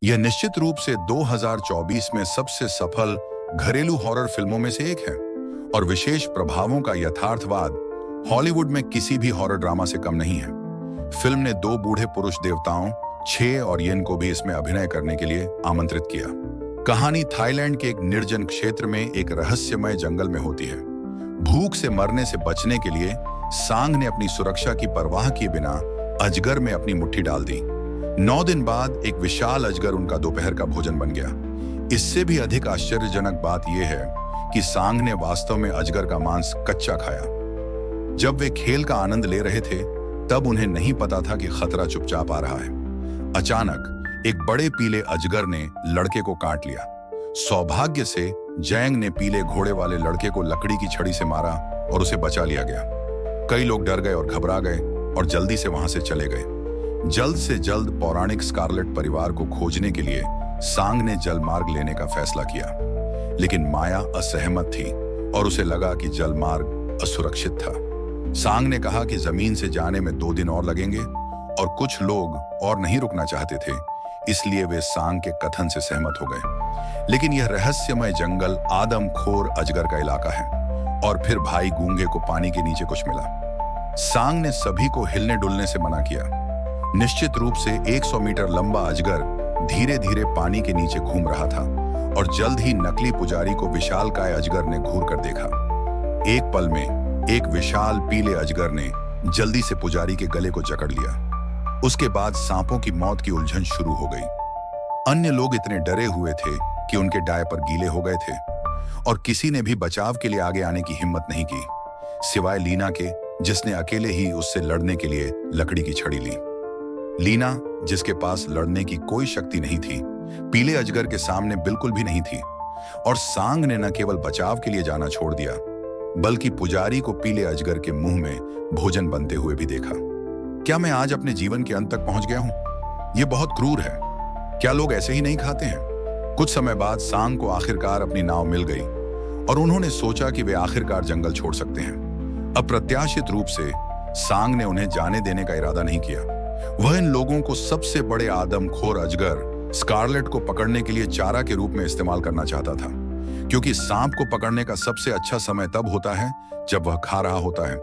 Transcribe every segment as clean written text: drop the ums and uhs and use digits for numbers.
यह निश्चित रूप से 2024 में सबसे सफल घरेलू हॉरर फिल्मों में से एक है और विशेष प्रभावों का यथार्थवाद हॉलीवुड में किसी भी हॉरर ड्रामा से कम नहीं है। फिल्म ने दो बूढ़े पुरुष देवताओं छे और येन को भी इसमें अभिनय करने के लिए आमंत्रित किया। कहानी थाईलैंड के एक निर्जन क्षेत्र में एक रहस्यमय जंगल में होती है। भूख से मरने से बचने के लिए सांग ने अपनी सुरक्षा की परवाह किए बिना अजगर में अपनी मुट्ठी डाल दी। 9 दिन बाद एक विशाल अजगर उनका दोपहर का भोजन बन गया। इससे भी अधिक आश्चर्यजनक बात यह है कि सांग ने वास्तव में अजगर का मांस कच्चा खाया। जब वे खेल का आनंद ले रहे थे तब उन्हें नहीं पता था कि खतरा चुपचाप आ रहा है। अचानक एक बड़े पीले अजगर ने लड़के को काट लिया। सौभाग्य से जैंग ने पीले घोड़े वाले लड़के को लकड़ी की छड़ी से मारा और उसे बचा लिया गया। कई लोग डर गए और घबरा गए और जल्दी से वहां से चले गए। जल्द से जल्द पौराणिक स्कारलेट परिवार को खोजने के लिए सांग ने जलमार्ग लेने का फैसला किया, लेकिन माया असहमत थी और उसे लगा कि जलमार्ग असुरक्षित था। सांग ने कहा कि जमीन से जाने में 2 दिन और लगेंगे और कुछ लोग और नहीं रुकना चाहते थे, इसलिए वे सांग के कथन से सहमत हो गए। लेकिन यह रहस्यमय जंगल आदमखोर अजगर का इलाका है और फिर भाई गूंगे को पानी के नीचे कुछ मिला। सांग ने सभी को हिलने डुलने से मना किया। निश्चित रूप से 100 मीटर लंबा अजगर धीरे धीरे पानी के नीचे घूम रहा था और जल्द ही नकली पुजारी को विशालकाय अजगर ने घूर कर देखा। एक पल में एक विशाल पीले अजगर ने जल्दी से पुजारी के गले को जकड़ लिया। उसके बाद सांपों की मौत की उलझन शुरू हो गई। अन्य लोग इतने डरे हुए थे कि उनके डायपर गीले हो गए थे और किसी ने भी बचाव के लिए आगे आने की हिम्मत नहीं की, सिवाय लीना के, जिसने अकेले ही उससे लड़ने के लिए लकड़ी की छड़ी ली। लीना, जिसके पास लड़ने की कोई शक्ति नहीं थी, पीले अजगर के सामने बिल्कुल भी नहीं थी और सांग ने न केवल बचाव के लिए जाना छोड़ दिया, बल्कि पुजारी को पीले अजगर के मुंह में भोजन बनते हुए भी देखा। क्या मैं आज अपने जीवन के अंत तक पहुंच गया हूं? यह बहुत क्रूर है। क्या लोग ऐसे ही नहीं खाते हैं? कुछ समय बाद सांग को आखिरकार अपनी नाव मिल गई और उन्होंने सोचा कि वे आखिरकार जंगल छोड़ सकते हैं। अप्रत्याशित रूप से सांग ने उन्हें जाने देने का इरादा नहीं किया। वह इन लोगों को सबसे बड़े आदमखोर अजगर स्कारलेट को पकड़ने के लिए चारा के रूप में इस्तेमाल करना चाहता था, क्योंकि सांप को पकड़ने का सबसे अच्छा समय तब होता है जब वह खा रहा होता है।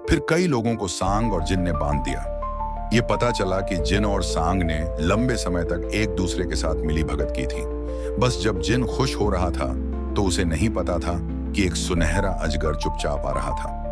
फिर कई लोगों को सांग और जिन ने बांध दिया। ये पता चला कि जिन और सांग ने लंबे समय तक एक दूसरे के साथ मिली भगत की थी। बस जब जिन खुश हो रहा था तो उसे नहीं पता था कि एक सुनहरा अजगर चुपचाप आ रहा था।